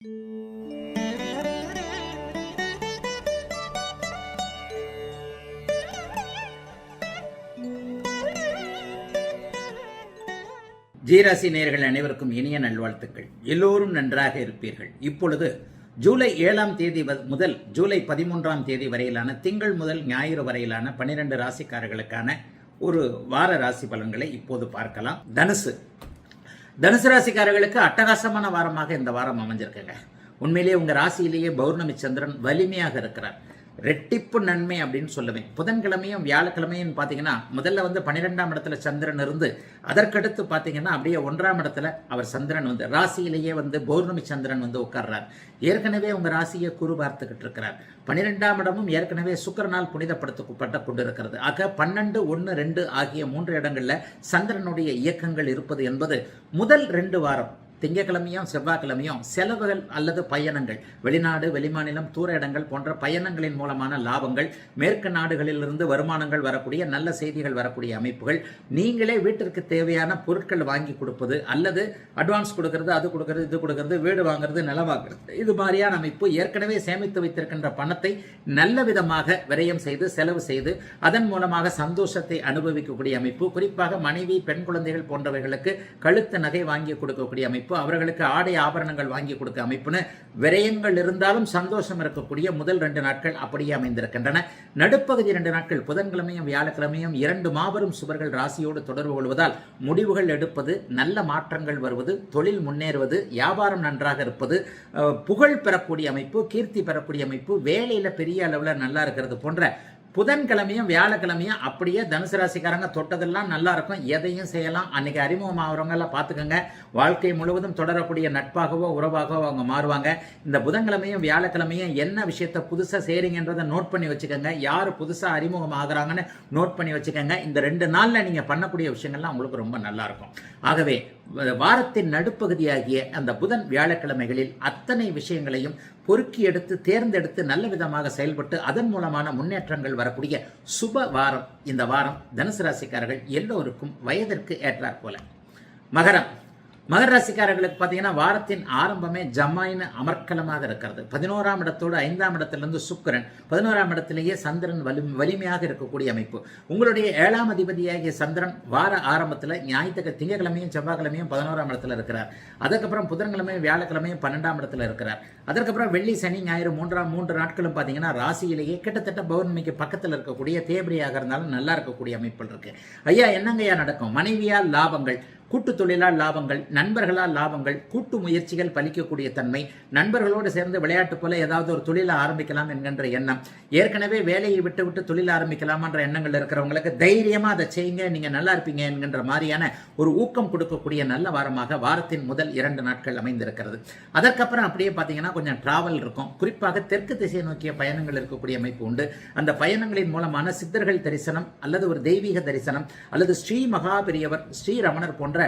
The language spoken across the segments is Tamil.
ஜீராசி நேயர்கள் அனைவருக்கும் இனிய நல்வாழ்த்துக்கள். எல்லோரும் நன்றாக இருப்பீர்கள். இப்பொழுது ஜூலை 7ஆம் தேதி முதல் ஜூலை 13ஆம் தேதி வரையிலான திங்கள் முதல் ஞாயிறு வரையிலான 12 ராசிக்காரர்களுக்கான ஒரு வார ராசி பலன்களை இப்போது பார்க்கலாம். தனுசு ராசிக்காரர்களுக்கு அட்டகாசமான வாரமாக இந்த வாரம் அமைஞ்சிருக்குங்க. உண்மையிலேயே உங்க ராசியிலேயே பௌர்ணமி சந்திரன் வலிமையாக இருக்கிறார். ரெட்டிப்பு நன்மை அப்படின்னு சொல்லுவேன். புதன்கிழமையும் வியாழக்கிழமையும் பார்த்தீங்கன்னா முதல்ல 12ஆம் இடத்துல சந்திரன் இருந்து அதற்கடுத்து பார்த்தீங்கன்னா அப்படியே 1ஆம் இடத்துல அவர் சந்திரன் ராசியிலேயே பௌர்ணமி சந்திரன் உட்கார்றார். ஏற்கனவே உங்க ராசியை குரு பார்த்துக்கிட்டு இருக்கிறார். 12ஆம் இடமும் ஏற்கனவே சுக்கிரனால் புனிதப்படுத்தப்பட்ட கொண்டிருக்கிறது. ஆக 12, 1, 2 ஆகிய 3 இடங்கள்ல சந்திரனுடைய இயக்கங்கள் இருப்பது என்பது முதல் 2 வாரம் திங்கக்கிழமையும் செவ்வாய்க்கிழமையும் செலவுகள் அல்லது பயணங்கள், வெளிநாடு வெளிமாநிலம் தூர இடங்கள் போன்ற பயணங்களின் மூலமான லாபங்கள், மேற்கு நாடுகளிலிருந்து வருமானங்கள் வரக்கூடிய நல்ல செய்திகள் வரக்கூடிய அமைப்புகள், நீங்களே வீட்டிற்கு தேவையான பொருட்கள் வாங்கி கொடுப்பது அல்லது அட்வான்ஸ் கொடுக்கறது, அது கொடுக்கறது, இது கொடுக்கறது, வீடு வாங்குறது, நிலம் வாங்குறது, இது மாதிரியான அமைப்பு, ஏற்கனவே சேமித்து வைத்திருக்கின்ற பணத்தை நல்ல விதமாக விரயம் செய்து செலவு செய்து அதன் மூலமாக சந்தோஷத்தை அனுபவிக்கக்கூடிய அமைப்பு, குறிப்பாக மனைவி பெண் குழந்தைகள் போன்றவர்களுக்கு கழுத்து நகை வாங்கி கொடுக்கக்கூடிய அமைப்பு, அவர்களுக்கு ஆடை ஆபரணங்கள் வாங்கி கொடுக்க அமைப்புன்னு விரயங்கள் இருந்தாலும் சந்தோஷம் இருக்கக்கூடிய முதல் 2 நாட்கள் அப்படியே அமைந்திருக்கின்றன. நடுப்பகுதி 2 நாட்கள் புதன்கிழமையும் வியாழக்கிழமையும் 2 மாபெரும் சுவர்கள் ராசியோடு தொடர்பு கொள்வதால் முடிவுகள் எடுப்பது, நல்ல மாற்றங்கள் வருவது, தொழில் முன்னேறுவது, வியாபாரம் நன்றாக இருப்பது, புகழ் பெறக்கூடிய அமைப்பு, கீர்த்தி பெறக்கூடிய அமைப்பு, வேலையில பெரிய அளவில் நல்லா இருக்கிறது போன்ற புதன்கிழமையும் வியாழக்கிழமையும் அப்படியே தனுசு ராசிக்காரங்க தொட்டதெல்லாம் நல்லா இருக்கும். எதையும் செய்யலாம். அன்னைக்கு அறிமுகம் ஆகிறவங்க எல்லாம் பார்த்துக்கோங்க. வாழ்க்கை முழுவதும் தொடரக்கூடிய நட்பாகவோ உறவாகவோ அவங்க மாறுவாங்க. இந்த புதன்கிழமையும் வியாழக்கிழமையும் என்ன விஷயத்த புதுசாக செய்றீங்கன்றதை நோட் பண்ணி வச்சுக்கோங்க. யார் புதுசாக அறிமுகம் ஆகுறாங்கன்னு நோட் பண்ணி வச்சுக்கோங்க. இந்த 2 நாளில் நீங்கள் பண்ணக்கூடிய விஷயங்கள்லாம் உங்களுக்கு ரொம்ப நல்லா இருக்கும். ஆகவே வாரத்தின் நடுப்பகுதியாகிய அந்த புதன் வியாழக்கிழமைகளில் அத்தனை விஷயங்களையும் பொறுக்கி எடுத்து தேர்ந்தெடுத்து நல்ல விதமாக செயல்பட்டு அதன் மூலமான முன்னேற்றங்கள் வரக்கூடிய சுப வாரம் இந்த வாரம். தனுசு ராசிக்காரர்கள் எல்லோருக்கும் வயதிற்கு ஏற்றாற் போல. மகர ராசிக்காரர்களுக்கு பார்த்தீங்கன்னா வாரத்தின் ஆரம்பமே ஜமாயின்னு அமர்க்கலமாக இருக்கிறது. 11ஆம் இடத்தோடு 5ஆம் இடத்திலிருந்து சுக்கிரன், 11ஆம் இடத்திலேயே சந்திரன் வலிமையாக இருக்கக்கூடிய அமைப்பு. உங்களுடைய 7ஆம் அதிபதியாகிய சந்திரன் வார ஆரம்பத்தில் திங்கக்கிழமையும் செவ்வாய்க்கிழமையும் 11ஆம் இடத்துல இருக்கிறார். அதுக்கப்புறம் புதன்கிழமையும் வியாழக்கிழமையும் 12ஆம் இடத்துல இருக்கிறார். அதற்கப்புறம் வெள்ளி சனி ஞாயிறு 3 நாட்களும் பார்த்தீங்கன்னா ராசியிலேயே கிட்டத்தட்ட பௌர்ணமிக்கு பக்கத்தில் இருக்கக்கூடிய தேபடியாக இருந்தாலும் நல்லா இருக்கக்கூடிய அமைப்புகள் இருக்கு. ஐயா என்னங்கய்யா நடக்கும்? மனைவியால் லாபங்கள், கூட்டு தொழிலால் லாபங்கள், நண்பர்களால் லாபங்கள், கூட்டு முயற்சிகள் பலிக்கக்கூடிய தன்மை, நண்பர்களோடு சேர்ந்து விளையாட்டு போல ஏதாவது ஒரு தொழிலை ஆரம்பிக்கலாம் என்கின்ற எண்ணம், ஏற்கனவே வேலையை விட்டு தொழில் ஆரம்பிக்கலாம் என்ற எண்ணங்கள் இருக்கிறவங்களுக்கு தைரியமா அதை செய்யுங்க, நீங்க நல்லா இருப்பீங்க என்கின்ற மாதிரியான ஒரு ஊக்கம் கொடுக்கக்கூடிய நல்ல வாரமாக வாரத்தின் முதல் 2 நாட்கள் அமைந்திருக்கிறது. அதற்கப்புறம் அப்படியே பார்த்தீங்கன்னா கொஞ்சம் டிராவல் இருக்கும். குறிப்பாக தெற்கு திசை நோக்கிய பயணங்கள் இருக்கக்கூடிய அமைப்பு உண்டு. அந்த பயணங்களின் மூலமான சித்தர்கள் தரிசனம் அல்லது ஒரு தெய்வீக தரிசனம் அல்லது ஸ்ரீ மகா பெரியவர், ஸ்ரீ ரமணர் போன்ற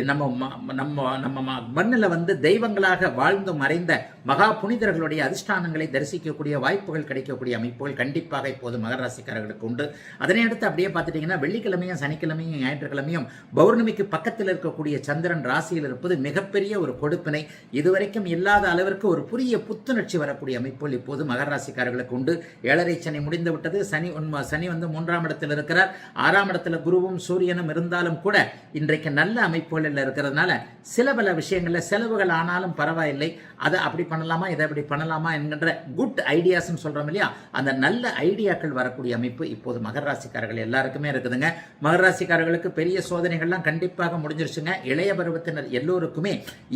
நம்ம மண்ணில் தெய்வங்களாக வாழ்ந்து மறைந்த மகா புனிதர்களுடைய அதிஷ்டானங்களை தரிசிக்கக்கூடிய வாய்ப்புகள் கிடைக்கக்கூடிய அமைப்புகள் கண்டிப்பாக இப்போது மகர ராசிக்காரர்களுக்கு உண்டு. அதனை அடுத்து அப்படியே பார்த்துட்டீங்கன்னா வெள்ளிக்கிழமையும் சனிக்கிழமையும் ஞாயிற்றுக்கிழமையும் பௌர்ணமிக்கு பக்கத்தில் இருக்கக்கூடிய சந்திரன் ராசியில் இருப்பது மிகப்பெரிய ஒரு கொடுப்பினை. இதுவரைக்கும் இல்லாத அளவிற்கு ஒரு புதிய புத்துணர்ச்சி வரக்கூடிய அமைப்புகள் இப்போது மகர ராசிக்காரர்களுக்கு உண்டு. 7.5 சனி முடிந்து விட்டது. சனி 3ஆம் இடத்தில் இருக்கிறார். 6ஆம் இடத்துல குருவும் சூரியனும் இருந்தாலும் கூட இன்றைக்கு நல்ல அமைப்புகளில் இருக்கிறதுனால சில பல விஷயங்கள்ல செலவுகள் ஆனாலும் பரவாயில்லை, அதை அப்படி பண்ணலாமா இதை அப்படி பண்ணலாமா என்கின்ற குட் ஐடியாஸ் சொல்றோம் இல்லையா, அந்த நல்ல ஐடியாக்கள் வரக்கூடிய அமைப்பு இப்போது மகர ராசிக்காரர்கள் எல்லாருக்குமே இருக்குதுங்க. மகர ராசிக்காரர்களுக்கு பெரிய சோதனைகள்லாம் கண்டிப்பாக முடிஞ்சிருச்சுங்க. இளைய பருவத்தினர் எல்லோருக்குமே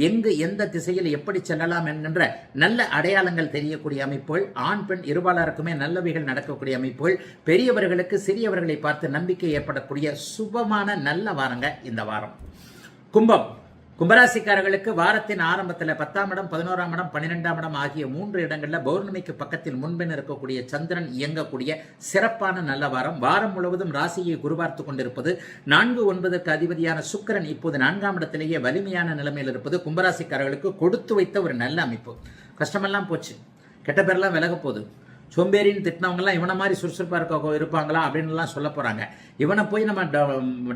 எங்கு எந்த திசையில் எப்படி செல்லலாம் என்கின்ற நல்ல அடையாளங்கள் தெரியக்கூடிய அமைப்புகள், ஆண் பெண் இருபாலருக்குமே நல்லவைகள் நடக்கக்கூடிய அமைப்புகள், பெரியவர்களுக்கு சிறியவர்களை பார்த்து நம்பிக்கை ஏற்படக்கூடிய சுபமான நல்ல வாரங்க இந்த வாரம். கும்பராசிக்காரர்களுக்கு வாரத்தின் ஆரம்பத்தில் 10ஆம் இடம், 11ஆம் இடம், 12ஆம் இடம் ஆகிய 3 இடங்களில் பௌர்ணமிக்கு பக்கத்தில் முன்பின் இருக்கக்கூடிய சந்திரன் இயங்கக்கூடிய சிறப்பான நல்ல வாரம். வாரம் முழுவதும் ராசியை குருபார்த்து கொண்டிருப்பது 4, 9க்கு அதிபதியான சுக்கிரன் இப்போது 4ஆம் இடத்திலேயே வலிமையான நிலைமையில் இருப்பது கும்பராசிக்காரர்களுக்கு கொடுத்து வைத்த ஒரு நல்ல அமைப்பு. கஷ்டமெல்லாம் போச்சு, கெட்ட பேரெல்லாம் விலக போகுது, சோம்பேறின்னு திட்டினவங்கலாம் இவனை மாதிரி சுறுசுறுப்பாக இருப்பாங்களா அப்படின்லாம் சொல்ல போகிறாங்க. இவனை போய் நம்ம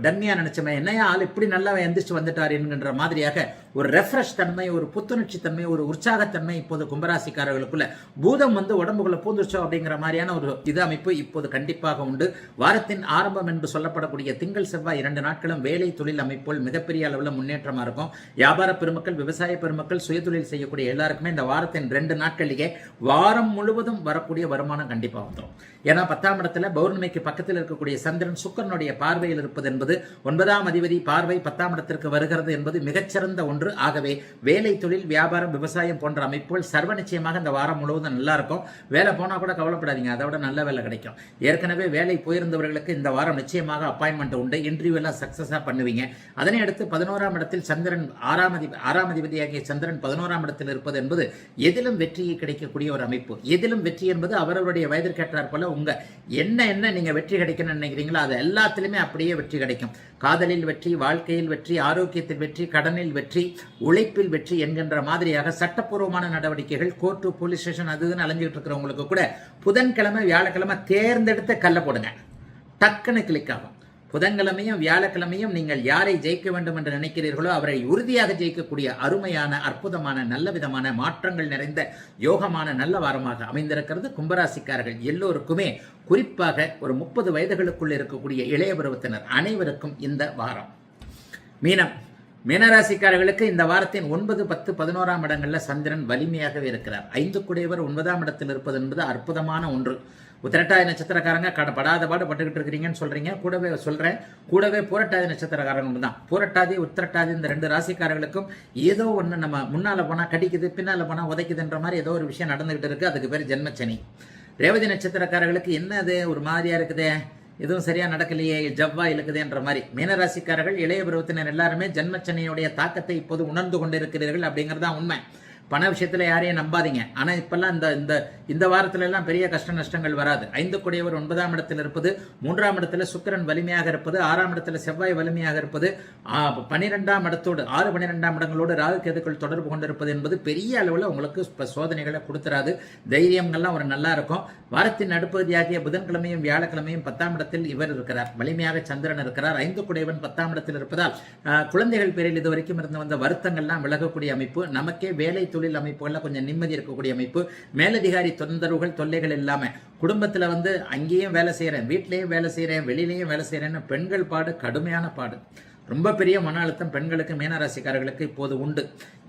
டம்மியாக நினச்சோமே, என்னையா ஆள் இப்படி நல்லா எந்திரிச்சு வந்துட்டார் என்கின்ற மாதிரியாக ஒரு ரெஃப்ரெஷ் தன்மை, ஒரு புத்துணர்ச்சி தன்மை, ஒரு உற்சாகத்தன்மை இப்போது கும்பராசிக்காரர்களுக்குள்ள பூதம் வந்து உடம்புக்குள்ள பூந்துச்சோ அப்படிங்கிற மாதிரியான ஒரு இது அமைப்பு இப்போது கண்டிப்பாக உண்டு. வாரத்தின் ஆரம்பம் என்று சொல்லப்படக்கூடிய திங்கள் செவ்வாய் 2 நாட்களும் வேலை தொழில் அமைப்புகள் மிகப்பெரிய அளவில் முன்னேற்றமாக இருக்கும். வியாபார பெருமக்கள், விவசாய பெருமக்கள், சுயதொழில் செய்யக்கூடிய எல்லாருக்குமே இந்த வாரத்தின் 2 நாட்களிலேயே வாரம் முழுவதும் வரக்கூடிய வருமானம் கண்டிப்பாக வந்துடும். ஏன்னா 10ஆம் இடத்துல பௌர்ணமிக்கு பக்கத்தில் இருக்கக்கூடிய சந்திரன் சுக்கிரனுடைய பார்வையில் இருப்பது என்பது 9ஆம் அதிபதி பார்வை 10ஆம் இடத்திற்கு வருகிறது என்பது மிகச்சிறந்த ஒன்று. ஆகவே வேலை தொழில் வியாபாரம் விவசாயம் போன்ற அமைப்புகள் சர்வ நிச்சயமாக இந்த வாரம் முழுவதும் நல்லா இருக்கும். வேலை போனால் கூட கவலைப்படாதீங்க, அதை விட நல்ல வேலை கிடைக்கும். ஏற்கனவே வேலை போயிருந்தவர்களுக்கு இந்த வாரம் நிச்சயமாக அப்பாயின்மெண்ட் உண்டு. இன்டர்வியூ எல்லாம் சக்சஸாக பண்ணுவீங்க. அதனை அடுத்து 11ஆம் இடத்தில் சந்திரன் ஆறாம் அதிபதியாகிய சந்திரன் 11ஆம் இடத்தில் இருப்பது என்பது எதிலும் வெற்றியை கிடைக்கக்கூடிய ஒரு அமைப்பு. எதிலும் வெற்றி என்பது அவரவருடைய வயதிற்கேற்றார் போல உங்க என்ன நீங்க வெற்றி கிடைக்கணும்னு நினைக்கிறீங்களோ அது எல்லாத்திலுமே அப்படியே வெற்றி கிடைக்கும். காதலில் வெற்றி, வாழ்க்கையில் வெற்றி, ஆரோக்கியத்தில் வெற்றி, கடனில் வெற்றி, உழைப்பில் வெற்றி என்கின்ற மாதிரியாக சட்டப்பூர்வமான நடவடிக்கைகள், கோர்ட்டு, போலீஸ் ஸ்டேஷன் அதுன்னு அலைஞ்சிட்டு இருக்கிறவங்களுக்கு கூட புதன்கிழமை வியாழக்கிழமை தேர்ந்தெடுத்து கல்ல போடுங்க, டக்குன்னு கிளிக் ஆகும். புதன்கிழமையும் வியாழக்கிழமையும் நீங்கள் யாரை ஜெயிக்க வேண்டும் என்று நினைக்கிறீர்களோ அவரை உறுதியாக ஜெயிக்கக்கூடிய அருமையான, அற்புதமான, நல்ல விதமான மாற்றங்கள் நிறைந்த யோகமான நல்ல வாரமாக அமைந்திருக்கிறது. கும்பராசிக்காரர்கள் எல்லோருக்குமே, குறிப்பாக ஒரு 30 வயதுகளுக்குள் இருக்கக்கூடிய இளைய பருவத்தினர் அனைவருக்கும் இந்த வாரம். மீனராசிக்காரர்களுக்கு இந்த வாரத்தின் 9, 10, 11ஆம் இடங்களில் சந்திரன் வலிமையாகவே இருக்கிறார். 5 குடையவர் 9ஆம் இடத்தில் இருப்பது என்பது அற்புதமான ஒன்று. உத்திரட்டாதி நட்சத்திரக்காரங்க படாத பாடு பட்டுக்கிட்டு இருக்கிறீங்கன்னு சொல்றீங்க. கூடவே பூரட்டாதி நட்சத்திரக்காரங்க தான். பூரட்டாதி உத்திரட்டாதி இந்த 2 ராசிக்காரர்களுக்கும் ஏதோ ஒன்று நம்ம முன்னால போனா கடிக்குது, பின்னால போனா உதைக்குதுன்ற மாதிரி ஏதோ ஒரு விஷயம் நடந்துகிட்டு இருக்கு. அதுக்கு பேர் ஜென்மச்சனி. ரேவதி நட்சத்திரக்காரர்களுக்கு என்னது ஒரு மாதிரியா இருக்குதே, எதுவும் சரியா நடக்கலையே, ஜவ்வா இழுக்குதுன்ற மாதிரி. மீனராசிக்காரர்கள் இளைய பருவத்தினர் எல்லாருமே ஜென்மச்சனியுடைய தாக்கத்தை இப்போது உணர்ந்து கொண்டிருக்கிறீர்கள் அப்படிங்கிறதா உண்மை. பண விஷயத்துல யாரையும் நம்பாதீங்க. ஆனா இப்பெல்லாம் இந்த வாரத்துல எல்லாம் பெரிய கஷ்ட நஷ்டங்கள் வராது. 5 குடையவர் 9ஆம் இடத்தில் இருப்பது, 3ஆம் இடத்துல சுக்கிரன் வலிமையாக இருப்பது, 6ஆம் இடத்துல செவ்வாய் வலிமையாக இருப்பது, 12ஆம் இடத்தோடு 6, 12ஆம் இடங்களோடு ராகு கேதுக்கள் தொடர்பு கொண்டிருப்பது என்பது பெரிய அளவில் உங்களுக்கு சோதனைகளை கொடுத்துறாது. தைரியங்கள்லாம் ஒரு நல்லா இருக்கும். வாரத்தின் நடுப்பகுதியாகிய புதன்கிழமையும் வியாழக்கிழமையும் 10ஆம் இடத்தில் இவர் இருக்கிறார், வலிமையாக சந்திரன் இருக்கிறார். 5 குடையவன் 10ஆம் இடத்தில் இருப்பதால் குழந்தைகள் பேரில் இதுவரைக்கும் இருந்து வந்த வருத்தங்கள்லாம் விலகக்கூடிய அமைப்பு. நமக்கே வேலை தொழில் அமைப்புகள்ல கொஞ்சம் நிம்மதி இருக்கக்கூடிய அமைப்பு. மேலதிகாரி தொந்தரவுகள், தொல்லைகள் இல்லாம குடும்பத்துல அங்கேயும் வேலை செய்யறேன், வீட்லயும் வேலை செய்யறேன், வெளியிலையும் வேலை செய்யறேன்னு பெண்கள் பாடு கடுமையான பாடு. ரொம்ப பெரிய மன அழுத்தம் பெண்களுக்கு, மீனராசிக்காரர்களுக்கு இப்போது உண்டு.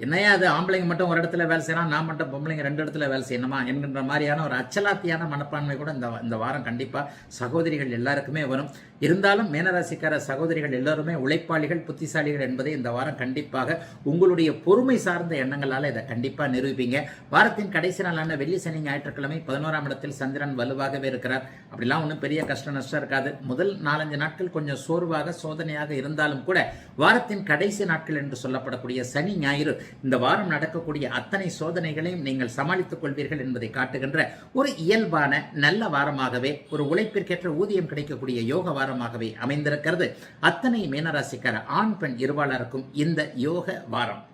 என்னையா அது ஆம்பளைங்க மட்டும் ஒரு இடத்துல வேலை செய்யலாம், நான் மட்டும் பொம்பளைங்க 2 இடத்துல வேலை செய்யணுமா என்கின்ற மாதிரியான ஒரு அச்சலாத்தியான மனப்பான்மை கூட இந்த வாரம் கண்டிப்பா சகோதரிகள் எல்லாருக்குமே வரும். இருந்தாலும் மீனராசிக்கார சகோதரிகள் எல்லாருமே உழைப்பாளிகள், புத்திசாலிகள் என்பதை இந்த வாரம் கண்டிப்பாக உங்களுடைய பொறுமை சார்ந்த எண்ணங்களால இதை கண்டிப்பா நிரூபிப்பீங்க. வாரத்தின் கடைசி நாளான வெள்ளி, சனி, ஞாயிற்றுக்கிழமை 11ஆம் இடத்தில் சந்திரன் வலுவாகவே இருக்கிறார். அப்படிலாம் ஒன்றும் பெரிய கஷ்ட நஷ்டம் இருக்காது. முதல் 4-5 நாட்கள் கொஞ்சம் சோர்வாக சோதனையாக இருந்தாலும் கூட வாரத்தின் கடைசி நாட்கள் என்று சொல்லப்படக்கூடிய சனி, ஞாயிறு இந்த வாரம் நடக்கக்கூடிய அத்தனை சோதனைகளையும் நீங்கள் சமாளித்துக் கொள்வீர்கள் என்பதை காட்டுகின்ற ஒரு இயல்பான நல்ல வாரமாகவே, ஒரு உழைப்பிற்கேற்ற ஊதியம் கிடைக்கக்கூடிய யோக வாரமாகவே அமைந்திருக்கிறது. அத்தனை மீனராசிக்கார ஆண் பெண் இருபாலருக்கும் இந்த யோக வாரம்.